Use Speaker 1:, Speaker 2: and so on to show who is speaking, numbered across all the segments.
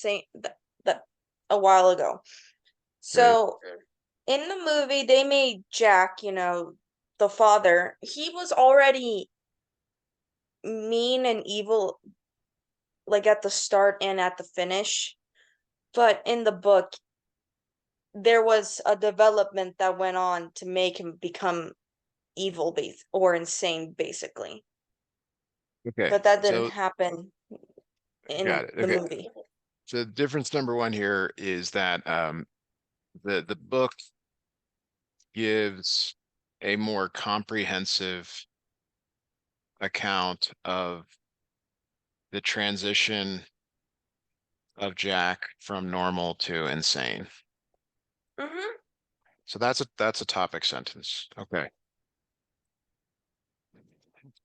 Speaker 1: saying that a while ago.
Speaker 2: Right.
Speaker 1: So in the movie, they made Jack, the father, he was already mean and evil, like at the start and at the finish. But in the book, there was a development that went on to make him become evil base or insane, basically.
Speaker 2: Okay.
Speaker 1: But that didn't
Speaker 2: So
Speaker 1: happen
Speaker 2: got
Speaker 1: in
Speaker 2: it.
Speaker 1: the
Speaker 2: Okay.
Speaker 1: movie.
Speaker 2: So difference number one here is that the book gives a more comprehensive account of the transition of Jack from normal to insane.
Speaker 1: Mm-hmm.
Speaker 2: So that's a topic sentence. Okay.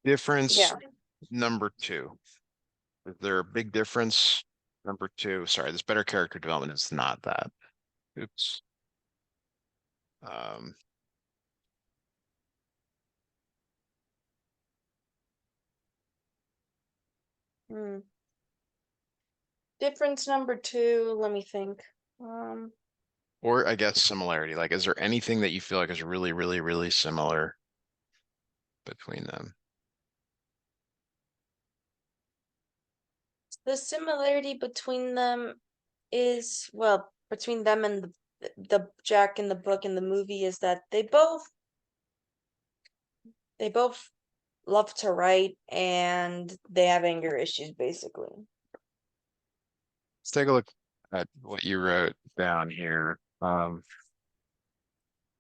Speaker 2: Difference
Speaker 1: Yeah.
Speaker 2: number two. Is there a big difference? Number two. Sorry, this better character development is not that. Oops. Um,
Speaker 1: Hmm. Difference number two, let me think. Um,
Speaker 2: or I guess similarity. Like, is there anything that you feel like is really, really, really similar between them?
Speaker 1: the similarity between them is, well, between them and the Jack in the book and the movie is that they both love to write and they have anger issues basically.
Speaker 2: Let's take a look at what you wrote down here.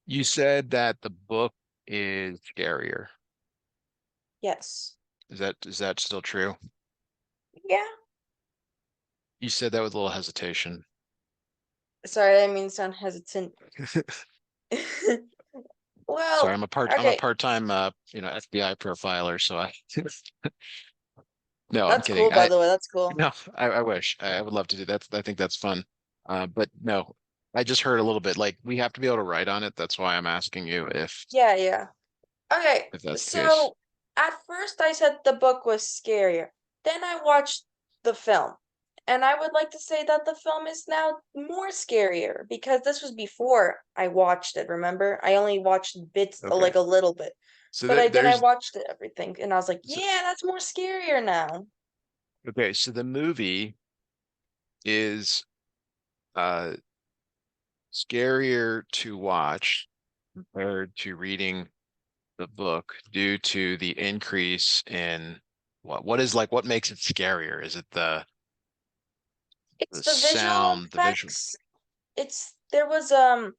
Speaker 2: You said that the book is scarier.
Speaker 1: Yes.
Speaker 2: Is that still true?
Speaker 1: Yeah.
Speaker 2: You said that with a little hesitation.
Speaker 1: Sorry, I didn't mean to sound hesitant.
Speaker 2: Sorry,
Speaker 1: Well,
Speaker 2: I'm a
Speaker 1: okay,
Speaker 2: part-time FBI profiler, so I no, I'm
Speaker 1: that's
Speaker 2: kidding.
Speaker 1: cool, by the way. That's cool.
Speaker 2: No, I wish. I would love to do that. I think that's fun. But no, I just heard a little bit like we have to be able to write on it. That's why I'm asking you
Speaker 1: Yeah, yeah. Okay,
Speaker 2: if that's the case.
Speaker 1: so at first I said the book was scarier. Then I watched the film. And I would like to say that the film is now more scarier because this was before I watched it, remember? I only watched bits,
Speaker 2: Okay.
Speaker 1: like a little bit.
Speaker 2: So
Speaker 1: But then I
Speaker 2: there's
Speaker 1: watched it, everything and I was like,
Speaker 2: so,
Speaker 1: yeah, that's more scarier now.
Speaker 2: okay, so the movie is uh scarier to watch compared to reading the book due to the increase in what makes it scarier? Is it
Speaker 1: It's
Speaker 2: the
Speaker 1: the visual
Speaker 2: sound, the visual?
Speaker 1: effects. It's there was a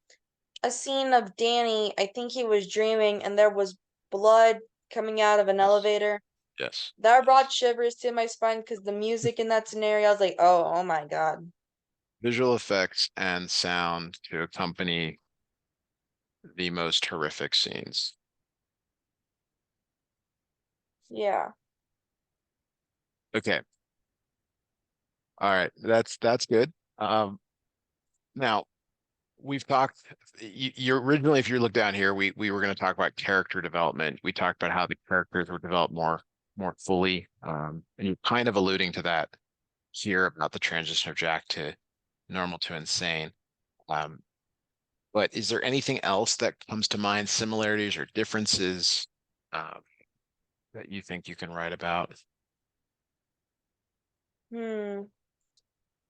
Speaker 1: scene of Danny, I think he was dreaming and there was blood coming out of an
Speaker 2: Yes.
Speaker 1: elevator.
Speaker 2: Yes.
Speaker 1: That brought shivers to my spine because the music in that scenario, I was like, oh my God.
Speaker 2: Visual effects and sound to accompany the most horrific scenes.
Speaker 1: Yeah.
Speaker 2: Okay. All right. That's good. Now we've talked you're originally, if you look down here, we were going to talk about character development. We talked about how the characters were developed more fully. And you're kind of alluding to that here about the transition of Jack to normal to insane. Um, but is there anything else that comes to mind, similarities or differences, um, that you think you can write about?
Speaker 1: Hmm.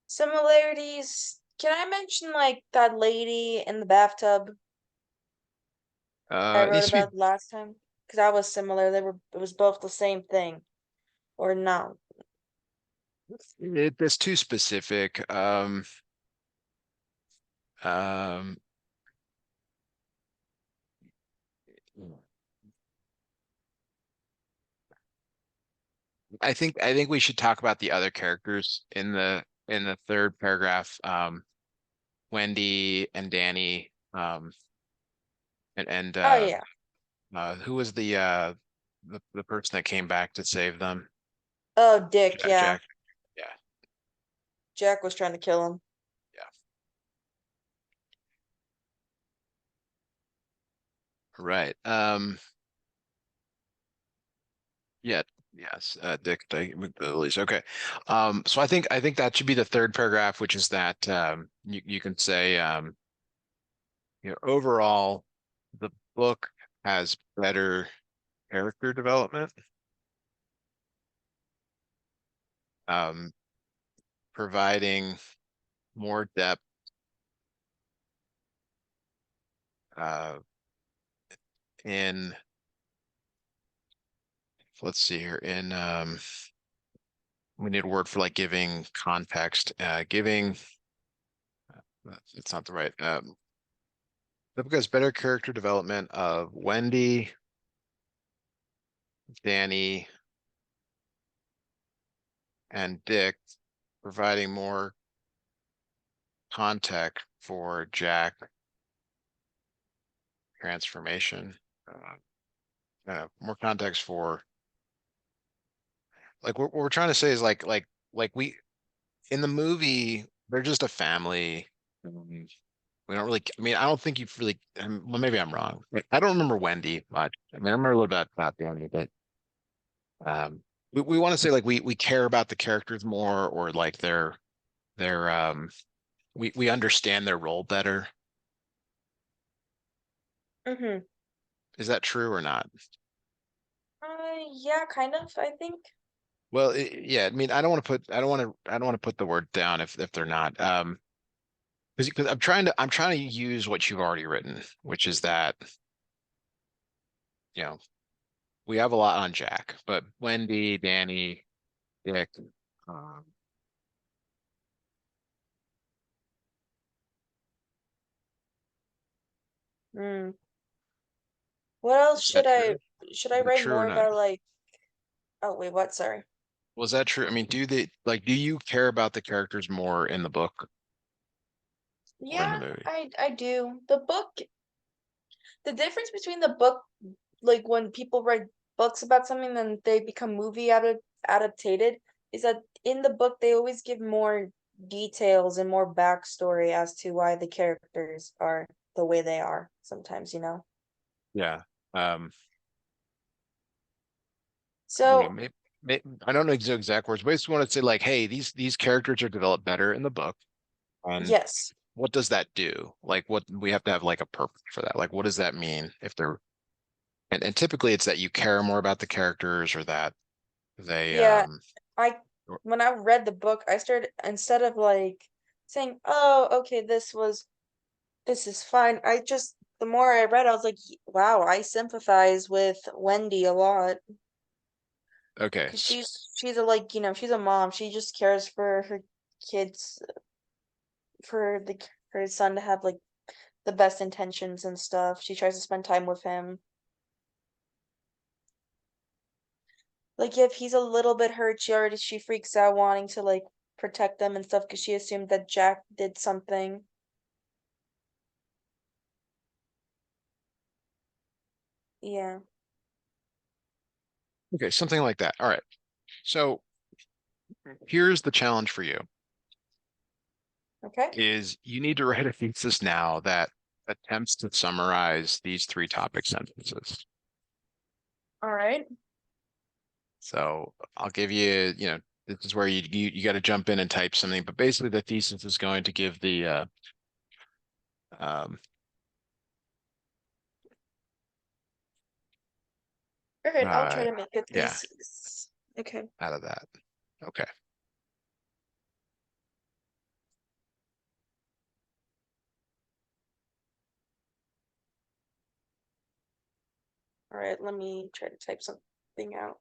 Speaker 1: Similarities. Can I mention like that lady in the bathtub I
Speaker 2: It
Speaker 1: wrote
Speaker 2: needs to be
Speaker 1: about last time? Because that was similar. It was both the same thing. Or no.
Speaker 2: that's too specific. Um, I think we should talk about the other characters in the third paragraph. Wendy and Danny, and
Speaker 1: Oh yeah.
Speaker 2: who was the person that came back to save them?
Speaker 1: Oh, Dick, yeah.
Speaker 2: Jack. Yeah,
Speaker 1: Jack was trying to kill him.
Speaker 2: yeah. Right. Yeah. Yes, Dick McBillies. Okay. So I think that should be the third paragraph, which is that you can say overall the book has better character development, um, providing more depth uh, in let's see here in we need a word for like giving context, giving it's not the right the book has better character development of Wendy, Danny, and Dick, providing more context for Jack transformation. More context for like what we're trying to say is like we in the movie they're just a family. We don't really. I mean, I don't think you've really. Well, maybe I'm wrong. I don't remember Wendy much. I mean, I remember a little bit about Danny, but um, we want to say like we care about the characters more, or like they're we understand their role better.
Speaker 1: Mm-hmm.
Speaker 2: Is that true or not?
Speaker 1: Yeah, kind of, I think.
Speaker 2: Well, yeah. I mean, I don't want to put the word down if they're not. Because I'm trying to use what you've already written, which is that you know we have a lot on Jack, but Wendy, Danny, Dick, um,
Speaker 1: Mm. What else
Speaker 2: is that true?
Speaker 1: should I
Speaker 2: Is that
Speaker 1: write
Speaker 2: true or
Speaker 1: more
Speaker 2: not?
Speaker 1: about like oh wait, what? Sorry.
Speaker 2: Was that true? I mean, do you care about the characters more in the book or in the
Speaker 1: Yeah,
Speaker 2: movie?
Speaker 1: I do. The difference between the book, like when people write books about something then they become movie adapted, is that in the book they always give more details and more backstory as to why the characters are the way they are sometimes, you know?
Speaker 2: Yeah. Um, yeah,
Speaker 1: So,
Speaker 2: I don't know exact words, but I just want to say like, hey, these characters are developed better in the book. And
Speaker 1: yes.
Speaker 2: what does that do? Like what we have to have like a purpose for that. Like what does that mean if they're and typically it's that you care more about the characters or that they
Speaker 1: Yeah, I when I read the book, I started instead of like saying, "Oh, okay, this is fine." I just the more I read, I was like, "Wow, I sympathize with Wendy a lot."
Speaker 2: okay.
Speaker 1: Because she's a like, she's a mom. She just cares for her kids, for his son to have like the best intentions and stuff. She tries to spend time with him. Like if he's a little bit hurt, she freaks out wanting to like protect them and stuff because she assumed that Jack did something. Yeah.
Speaker 2: Okay, something like that. All right. So here's the challenge for you
Speaker 1: Okay.
Speaker 2: is you need to write a thesis now that attempts to summarize these three topic sentences.
Speaker 1: All right.
Speaker 2: So I'll give you, this is where you got to jump in and type something, but basically the thesis is going to give the um
Speaker 1: All right. I'll try
Speaker 2: uh
Speaker 1: to make a
Speaker 2: yeah,
Speaker 1: thesis. Okay.
Speaker 2: out of that. Okay.
Speaker 1: All right. Let me try to type something out.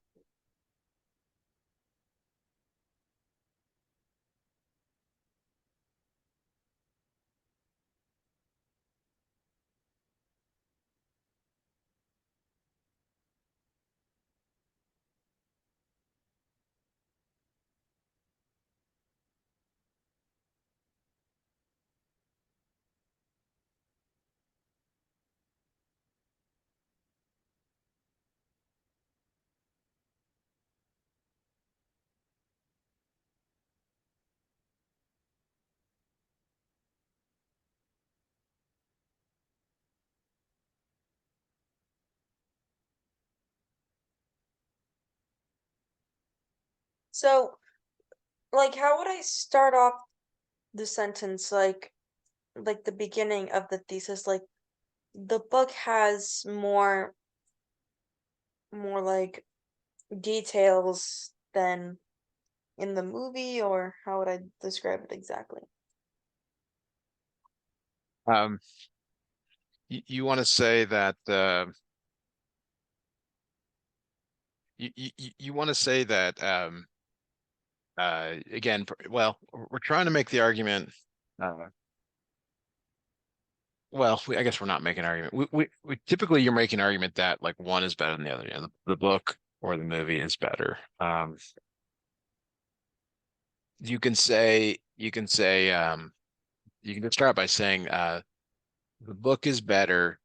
Speaker 1: So, like, how would I start off the sentence, like the beginning of the thesis? Like, the book has more like details than in the movie, or how would I describe it exactly?
Speaker 2: Um, you want to say that you want to say that again, well, we're trying to make the argument. Uh, well, I guess we're not making an argument. We typically you're making an argument that like one is better than the other. You know, the book or the movie is better. You can just start by saying the book is better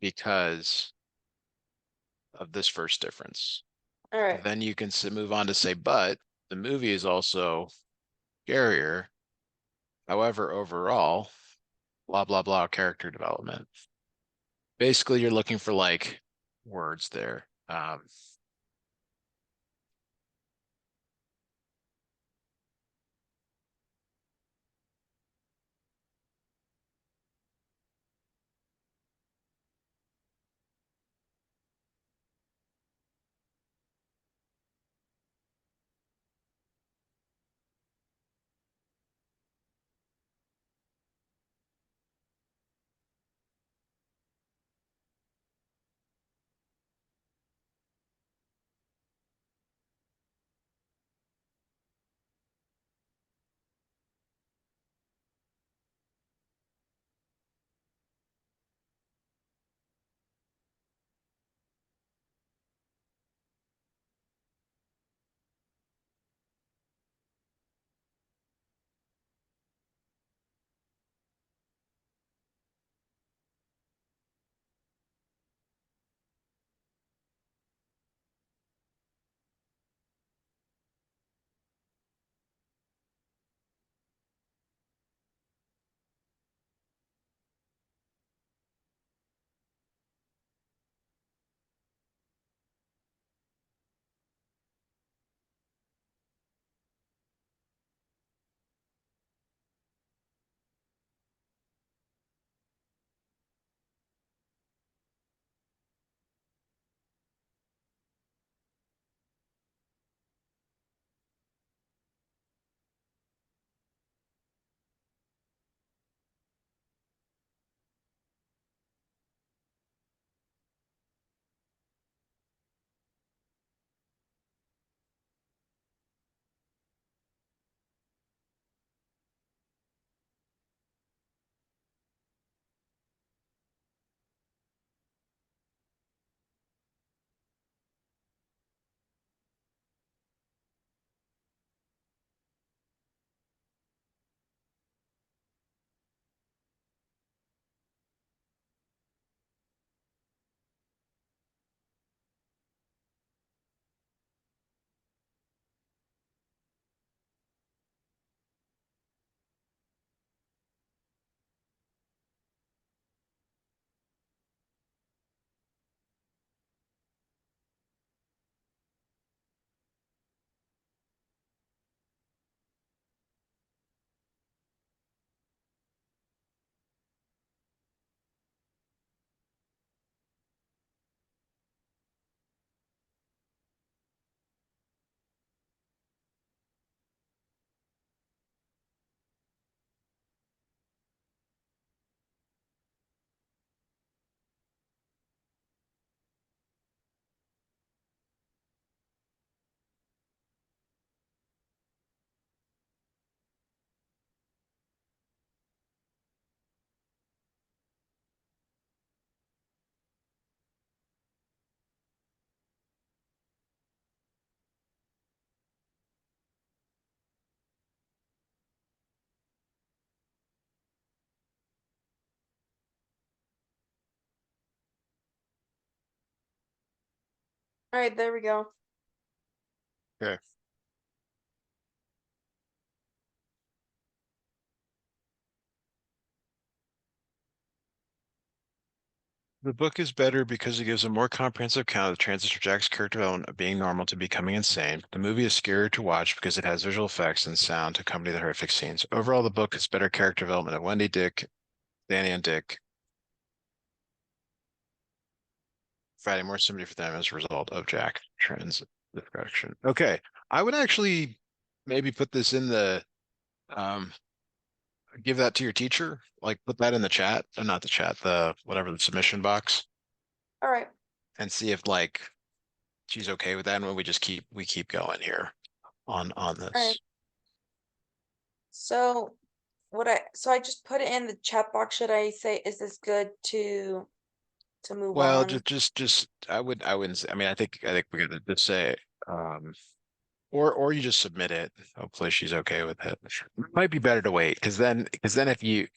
Speaker 2: because of this first difference.
Speaker 1: All right.
Speaker 2: Then you can move on to say, but the movie is also scarier. However, overall, blah blah blah character development. Basically, you're looking for like words there.
Speaker 1: All right, there we go.
Speaker 2: Okay. The book is better because it gives a more comprehensive account of the transition of Jack's character development of being normal to becoming insane. The movie is scarier to watch because it has visual effects and sound to accompany the horrific scenes. Overall, the book has better character development of Wendy, Dick, Danny, and Dick, providing more sympathy for them as a result of Jack trans direction. Okay, I would actually maybe put this in the um give that to your teacher, like put that in the chat, not the chat, the whatever the submission box,
Speaker 1: All right.
Speaker 2: and see if like she's okay with that, and when we keep going here on
Speaker 1: All right.
Speaker 2: this.
Speaker 1: So so I just put it in the chat box. Should I say, is this good to move
Speaker 2: Well,
Speaker 1: on?
Speaker 2: just I wouldn't say, I mean, I think we gotta just say um or you just submit it. Hopefully she's okay with it. It might be better to wait because then if you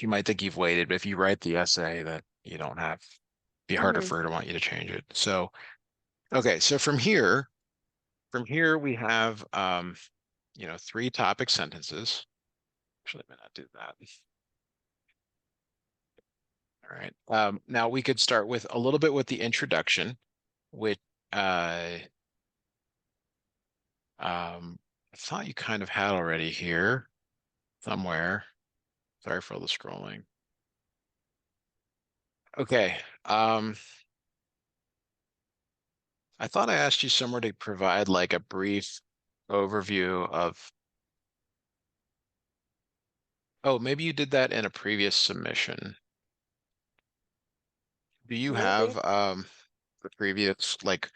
Speaker 2: might think you've waited, but if you write the essay that you don't have, be harder
Speaker 1: Mm-hmm.
Speaker 2: for her to want you to change it. So okay, so from here we have three topic sentences. Actually, I may not do that. All right. Now we could start with a little bit with the introduction, which uh, I thought you kind of had already here somewhere. Sorry for all the scrolling. Okay. I thought I asked you somewhere to provide like a brief overview of. Oh, maybe you did that in a previous submission. Do you have
Speaker 1: Maybe.
Speaker 2: the previous like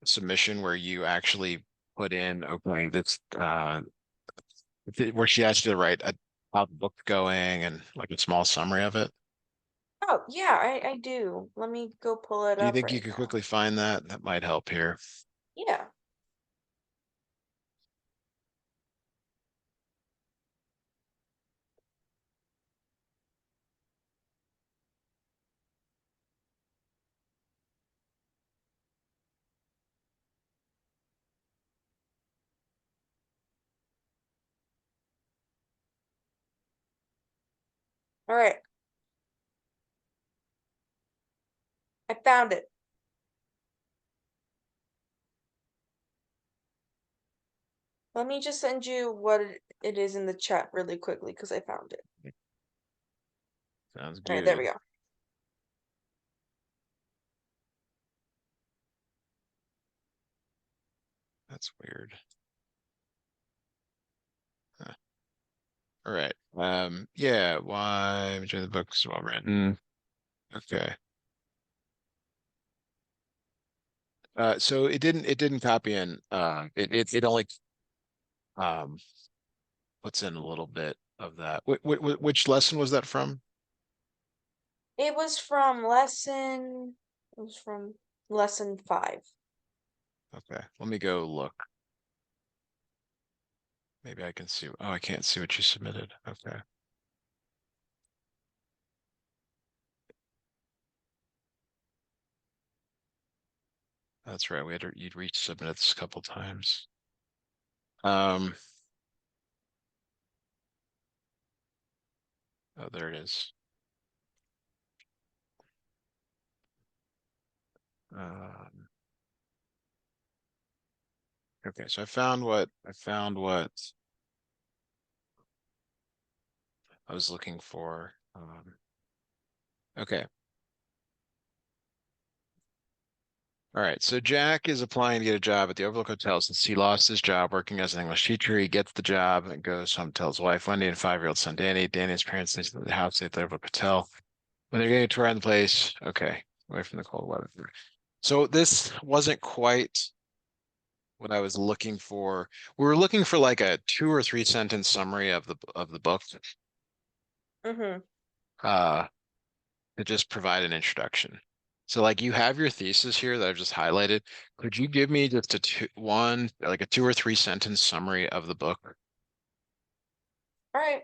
Speaker 2: submission where you actually put in okay this where she asked you to write how the book's going and like a small summary of it?
Speaker 1: Oh, yeah, I do. Let me go pull it
Speaker 2: Do you
Speaker 1: up
Speaker 2: think you
Speaker 1: right
Speaker 2: could
Speaker 1: now.
Speaker 2: quickly find that? That might help here.
Speaker 1: Yeah. All right. I found it. Let me just send you what it is in the chat really quickly because I found it.
Speaker 2: Sounds
Speaker 1: All right, there we
Speaker 2: good.
Speaker 1: go.
Speaker 2: That's weird. Huh. All right. Yeah, why enjoy the book's well written. Okay. So it didn't copy in it only um puts in a little bit of that. Which lesson was that from?
Speaker 1: It was from lesson 5.
Speaker 2: Okay. Let me go look. Maybe I can see. Oh, I can't see what you submitted. Okay. That's right. You'd reach submit this a couple times. Um, oh, there it is. Um, okay, so I found what I was looking for. Okay. All right. So Jack is applying to get a job at the Overlook Hotel since he lost his job working as an English teacher. He gets the job and goes home, tells his wife Wendy and 5-year-old son Danny. Danny's parents need to leave the house at the Overlook Hotel. When they're getting a tour around the place, okay, away from the cold weather. So this wasn't quite what I was looking for. We were looking for like a 2 or 3 sentence summary of the book,
Speaker 1: Mm-hmm.
Speaker 2: uh, to just provide an introduction. So like you have your thesis here that I've just highlighted. Could you give me just like a 2 or 3 sentence summary of the book?
Speaker 1: All right.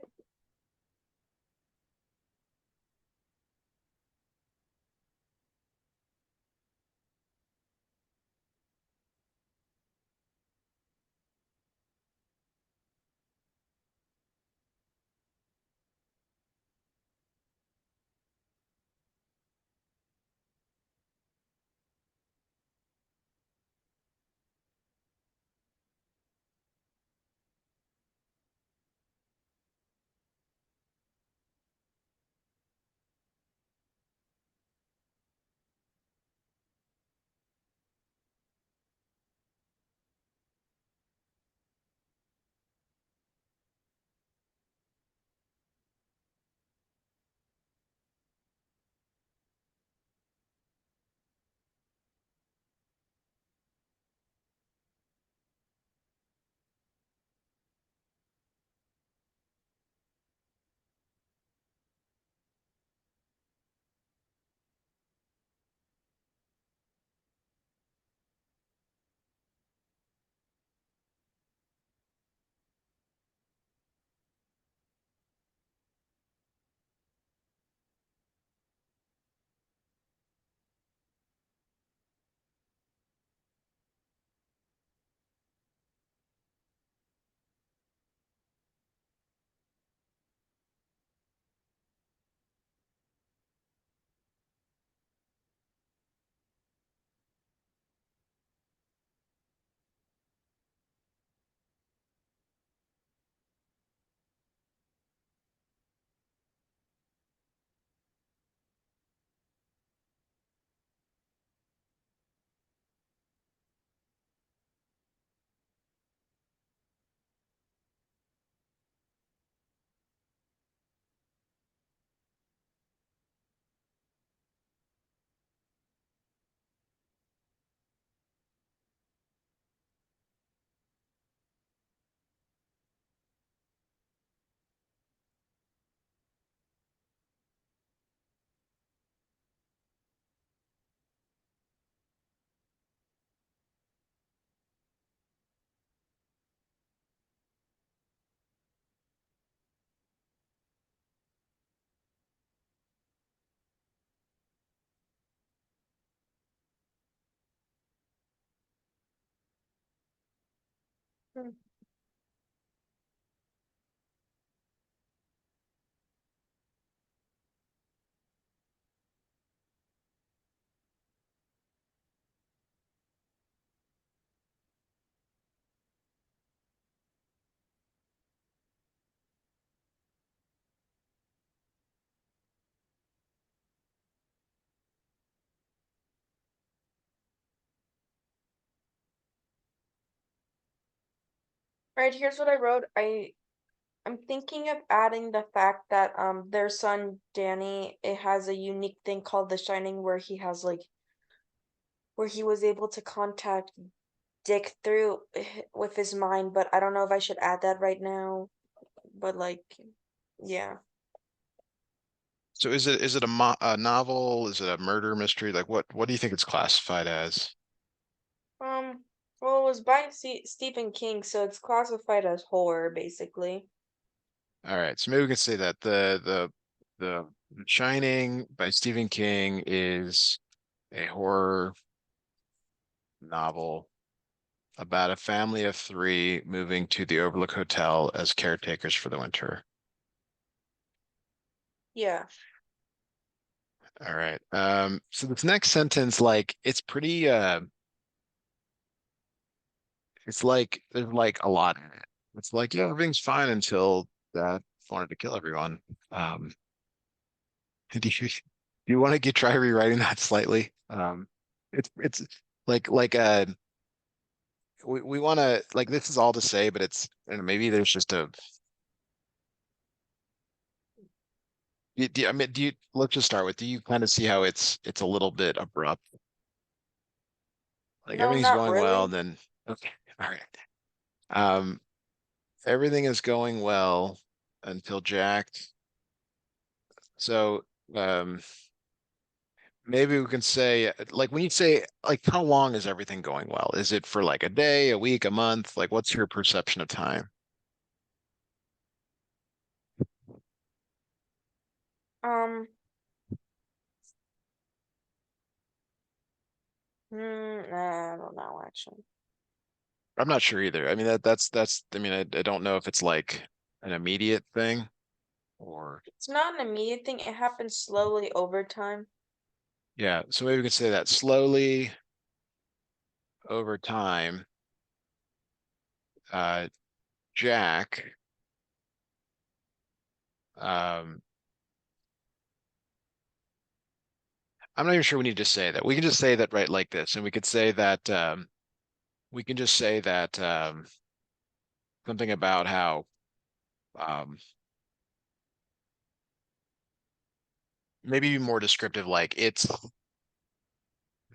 Speaker 1: Hmm. Right, here's what I wrote. I'm thinking of adding the fact that their son Danny, it has a unique thing called the Shining where he has like where he was able to contact Dick through with his mind, but I don't know if I should add that right now. But like, yeah.
Speaker 2: So is it a novel? Is it a murder mystery? Like what do you think it's classified as?
Speaker 1: Um, well, it was by Stephen King, so it's classified as horror, basically.
Speaker 2: All right, so maybe we can say that the Shining by Stephen King is a horror novel about a family of three moving to the Overlook Hotel as caretakers for the winter.
Speaker 1: Yeah.
Speaker 2: All right. So this next sentence, like, it's pretty it's like there's like a lot in it. It's like, yeah, everything's fine until Dad wanted to kill everyone. Um, do you want to get try rewriting that slightly? It's like we want to like this is all to say, but it's and maybe there's just a I mean, do you let's just start with do you kind of see how it's a little bit abrupt? Like
Speaker 1: No,
Speaker 2: everything's
Speaker 1: not
Speaker 2: going well,
Speaker 1: really.
Speaker 2: then okay, all right. Um, everything is going well until Jack. So maybe we can say like when you say like how long is everything going well? Is it for like a day, a week, a month? Like what's your perception of time?
Speaker 1: Um, I don't know actually.
Speaker 2: I'm not sure either. I mean that's I mean I don't know if it's like an immediate thing or
Speaker 1: It's not an immediate thing. It happens slowly over time.
Speaker 2: yeah, so maybe we could say that slowly over time, uh Jack um I'm not even sure we need to say that. We can just say that right like this, and we could say that we can just say that something about how um maybe be more descriptive, like it's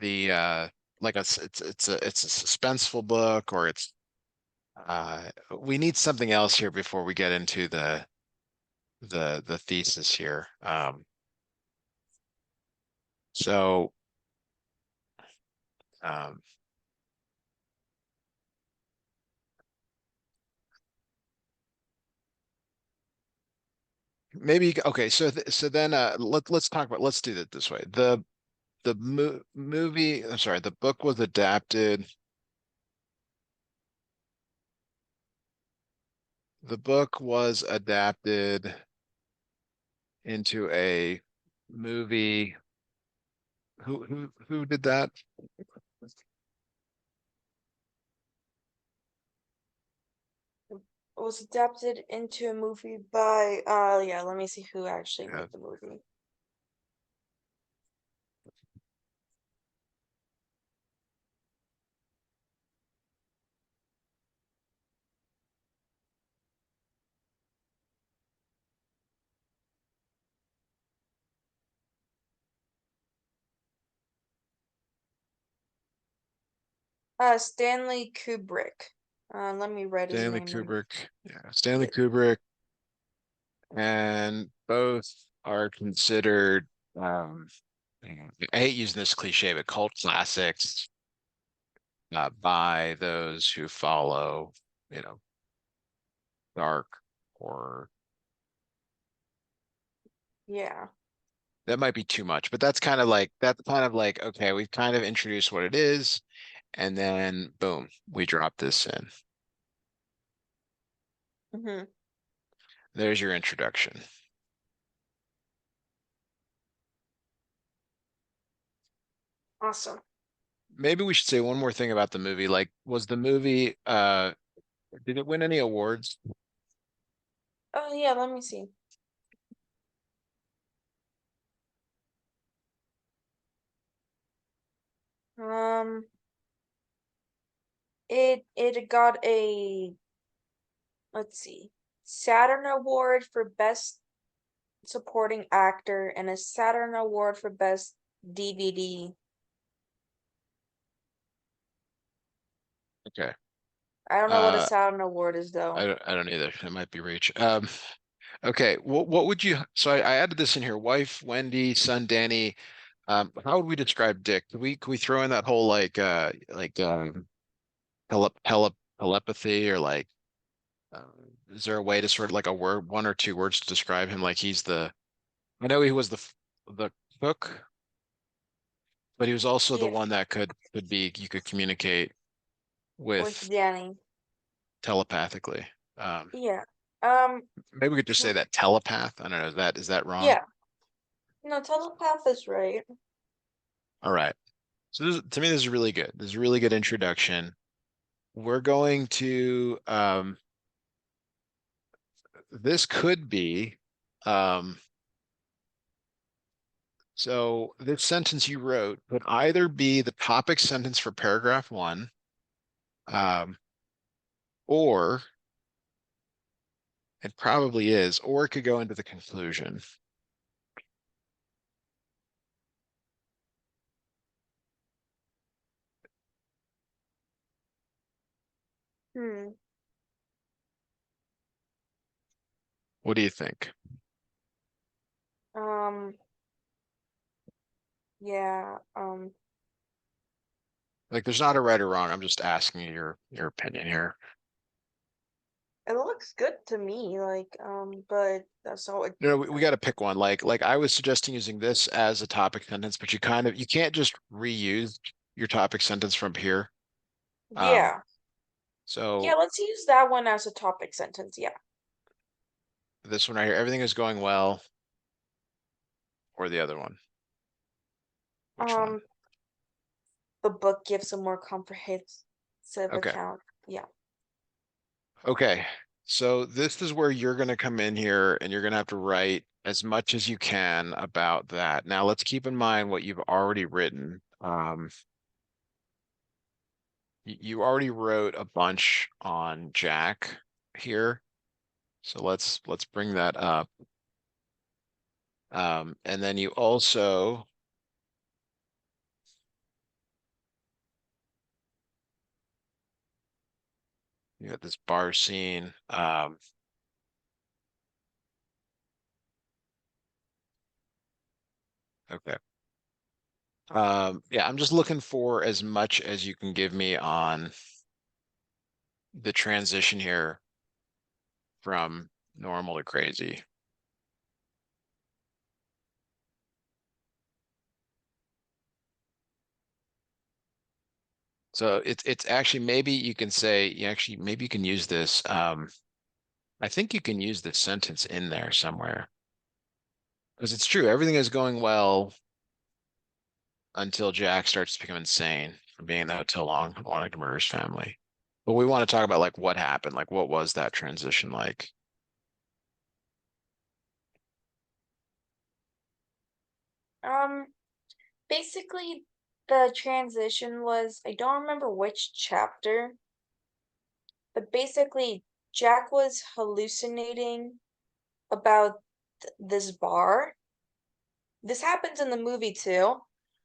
Speaker 2: the like it's a suspenseful book, or it's we need something else here before we get into the thesis here. So um, maybe okay. So then let's talk about let's do it this way. The movie, I'm sorry, the book was adapted. The book was adapted into a movie. Who did that?
Speaker 1: It was adapted into a movie by yeah, let me see who actually
Speaker 2: Yeah,
Speaker 1: made the movie. Stanley Kubrick. Let me write his
Speaker 2: Stanley
Speaker 1: name in.
Speaker 2: Kubrick. Yeah, Stanley
Speaker 1: Yeah.
Speaker 2: Kubrick, and both are considered. I hate using this cliche, but cult classics by those who follow, you know, dark or
Speaker 1: Yeah.
Speaker 2: that might be too much, but that's kind of like okay, we've kind of introduced what it is, and then boom, we drop this in.
Speaker 1: Hmm.
Speaker 2: There's your introduction.
Speaker 1: Awesome.
Speaker 2: Maybe we should say one more thing about the movie. Like, was the movie did it win any awards?
Speaker 1: Oh yeah, let me see. Um, it got a, let's see, Saturn Award for Best Supporting Actor and a Saturn Award for Best DVD.
Speaker 2: Okay.
Speaker 1: I don't know what a
Speaker 2: Uh
Speaker 1: Saturn Award is though.
Speaker 2: I don't either. It might be Reach. Okay. What would you so I added this in here. Wife, Wendy, son Danny. How would we describe Dick? Could we throw in that whole telepathy or like uh, is there a way to sort of like a word, one or two words to describe him? Like he's the I know he was the cook, but he was also the
Speaker 1: Yeah,
Speaker 2: one that could be you could communicate
Speaker 1: with
Speaker 2: with
Speaker 1: Danny.
Speaker 2: telepathically. Um,
Speaker 1: Yeah. Um,
Speaker 2: maybe we could just say that telepath. I don't know. Is that wrong?
Speaker 1: yeah. No, telepath is right.
Speaker 2: All right. So to me, this is really good. This is a really good introduction. We're going to this could be um, so this sentence you wrote could either be the topic sentence for paragraph one, um, or it probably is, or it could go into the conclusion.
Speaker 1: Hmm.
Speaker 2: What do you think?
Speaker 1: Um, yeah.
Speaker 2: Like, there's not a right or wrong. I'm just asking you your opinion here.
Speaker 1: It looks good to me, like, but that's all it,
Speaker 2: No, no, we got to pick one. Like I was suggesting using this as a topic sentence, but you can't just reuse your topic sentence from here. Um,
Speaker 1: yeah. Yeah,
Speaker 2: so
Speaker 1: let's use that one as a topic sentence. Yeah.
Speaker 2: this one right here, everything is going well, or the other one. Which one?
Speaker 1: Um, the book gives a more comprehensive
Speaker 2: Okay.
Speaker 1: account. Yeah.
Speaker 2: Okay. So this is where you're going to come in here and you're going to have to write as much as you can about that. Now, let's keep in mind what you've already written. You already wrote a bunch on Jack here. So let's bring that up. And then you also you got this bar scene. Okay. Yeah, I'm just looking for as much as you can give me on the transition here from normal to crazy. So it's actually maybe you can say you actually maybe you can use this. I think you can use this sentence in there somewhere because it's true. Everything is going well until Jack starts to become insane from being in the hotel long, wanting to murder his family. But we want to talk about like what happened, like what was that transition like?
Speaker 1: Um, basically, the transition was, I don't remember which chapter, but basically, Jack was hallucinating about this bar. This happens in the movie too.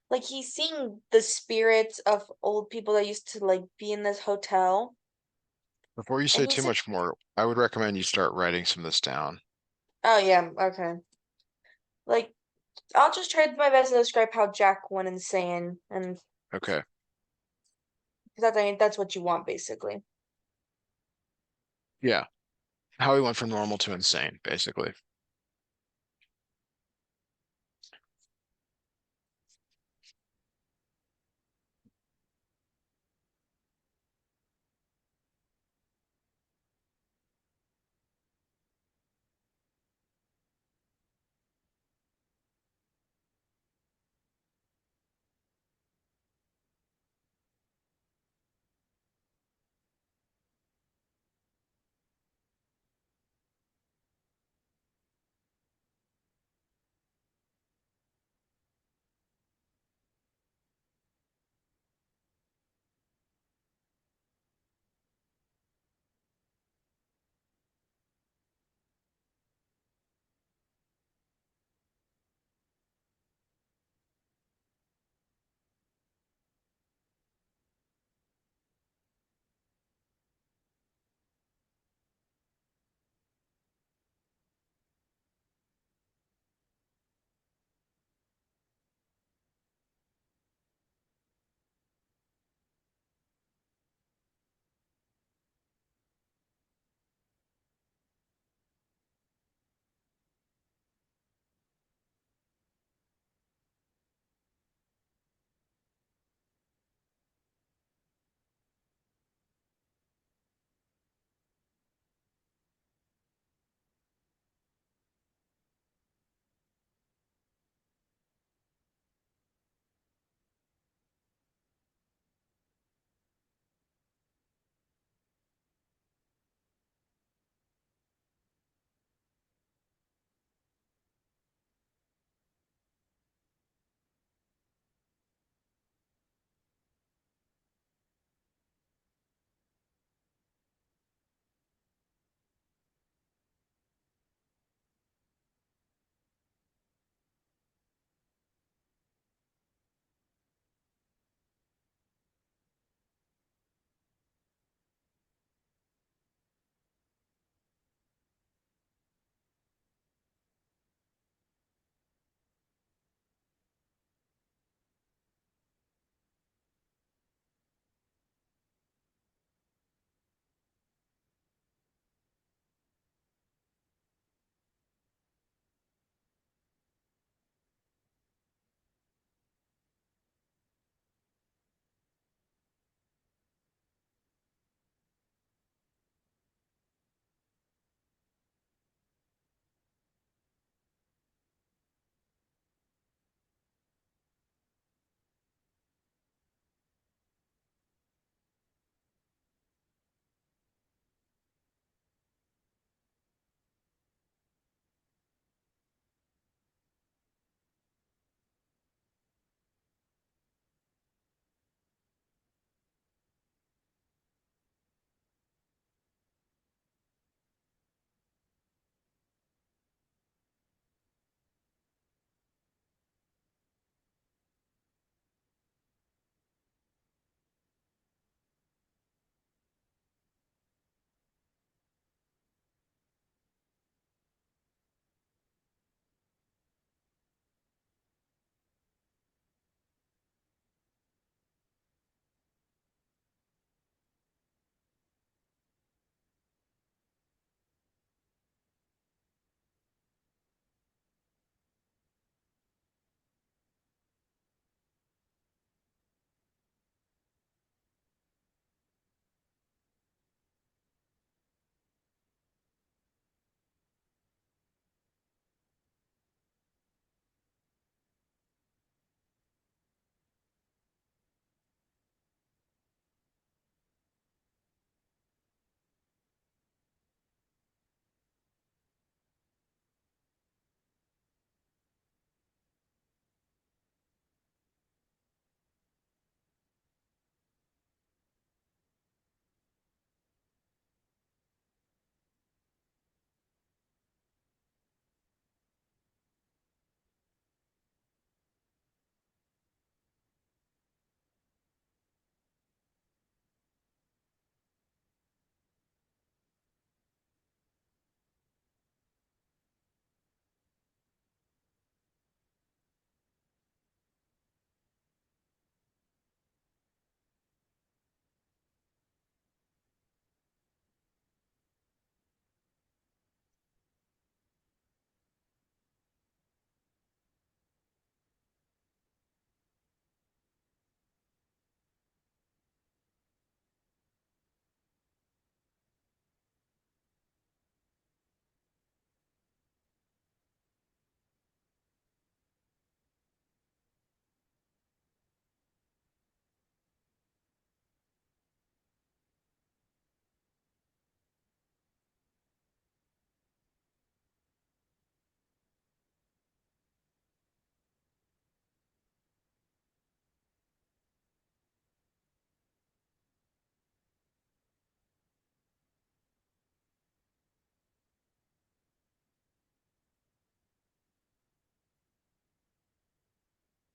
Speaker 1: Like he's seeing the spirits of old people that used to like be in this hotel,
Speaker 2: Before you
Speaker 1: and
Speaker 2: say too
Speaker 1: he's like,
Speaker 2: much more, I would recommend you start writing some of this down.
Speaker 1: oh yeah, okay. Like I'll just try my best to describe how Jack went insane, and
Speaker 2: Okay.
Speaker 1: because that's what you want basically.
Speaker 2: Yeah. How he went from normal to insane, basically.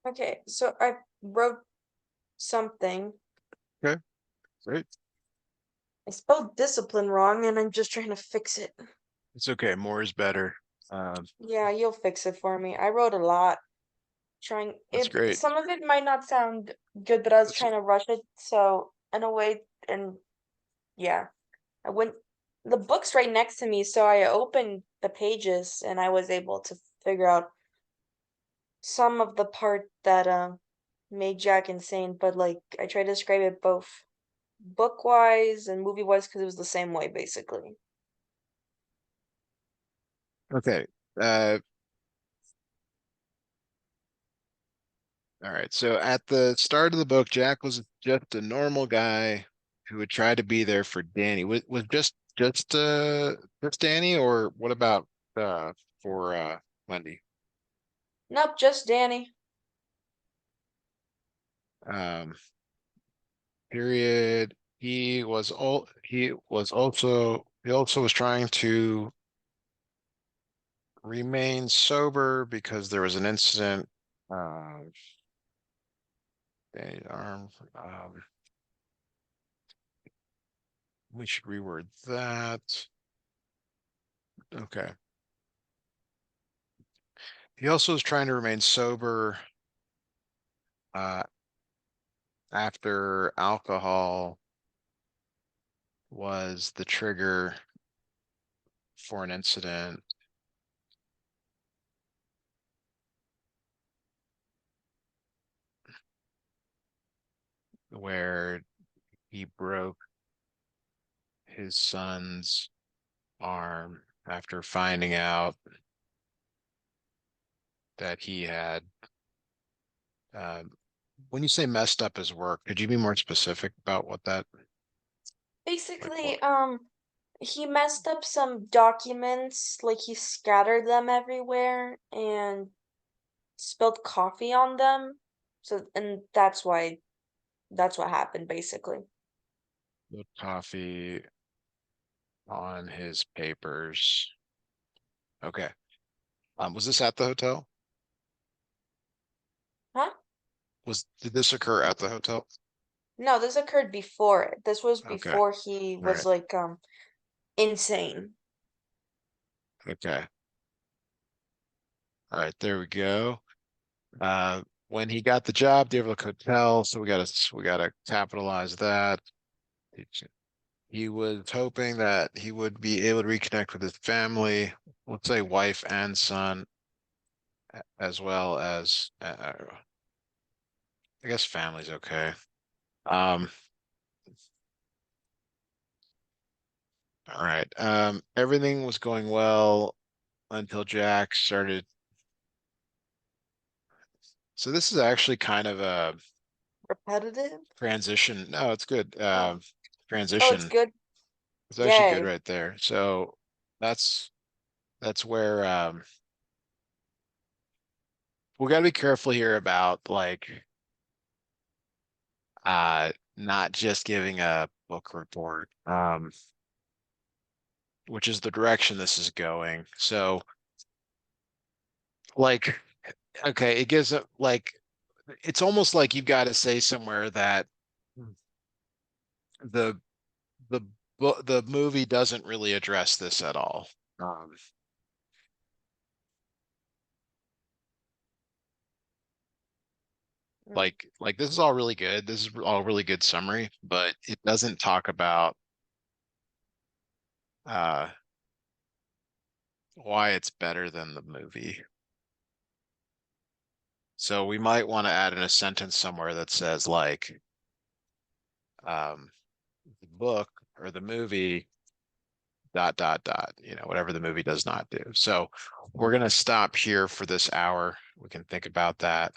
Speaker 1: Okay, so I wrote something.
Speaker 2: Okay, great.
Speaker 1: I spelled discipline wrong and I'm just trying to fix it.
Speaker 2: It's okay. More is better.
Speaker 1: Yeah, you'll fix it for me. I wrote a lot. Trying
Speaker 2: That's
Speaker 1: it
Speaker 2: great.
Speaker 1: some of it might not sound good, but I was
Speaker 2: That's
Speaker 1: trying to rush it, so in a way, and yeah. I went the book's right next to me, so I opened the pages and I was able to figure out some of the part that made Jack insane, but like I tried to describe it both book wise and movie wise because it was the same way basically.
Speaker 2: okay. Uh, all right. So at the start of the book, Jack was just a normal guy who would try to be there for Danny. Was just Danny, or what about for Wendy?
Speaker 1: Nope, just Danny.
Speaker 2: Um, period. He also was trying to remain sober because there was an incident. Uh, Danny's arm. We should reword that. Okay. He also was trying to remain sober uh, after alcohol was the trigger for an incident where he broke his son's arm after finding out that he had. Um, when you say messed up his work, could you be more specific about what that, like what?
Speaker 1: Basically, he messed up some documents, like he scattered them everywhere and spilled coffee on them. So, and that's what happened basically.
Speaker 2: The coffee on his papers. Okay. Was this at the hotel?
Speaker 1: Huh?
Speaker 2: Did this occur at the hotel?
Speaker 1: No, this occurred before it. This was
Speaker 2: Okay.
Speaker 1: before he
Speaker 2: All
Speaker 1: was
Speaker 2: right.
Speaker 1: like insane.
Speaker 2: Okay. All right. There we go. Uh, when he got the job, the Overlook Hotel, so we gotta capitalize that. He was hoping that he would be able to reconnect with his family, let's say wife and son, as well as I guess family's okay. Um, all right. Everything was going well until Jack started. So this is actually kind of a
Speaker 1: Repetitive?
Speaker 2: transition. No, it's good.
Speaker 1: Oh. Oh, it's
Speaker 2: Transition.
Speaker 1: good.
Speaker 2: It's actually good
Speaker 1: Yay.
Speaker 2: right there. So that's that's where we got to be careful here about like not just giving a book report, which is the direction this is going. So like okay, it gives a like it's almost like you've got to say somewhere that the the the movie doesn't really address this at all.
Speaker 1: Mm.
Speaker 2: Like this is all really good. This is all really good summary, but it doesn't talk about uh why it's better than the movie. So we might want to add in a sentence somewhere that says like the book or the movie whatever the movie does not do. So we're gonna stop here for this hour. We can think about that.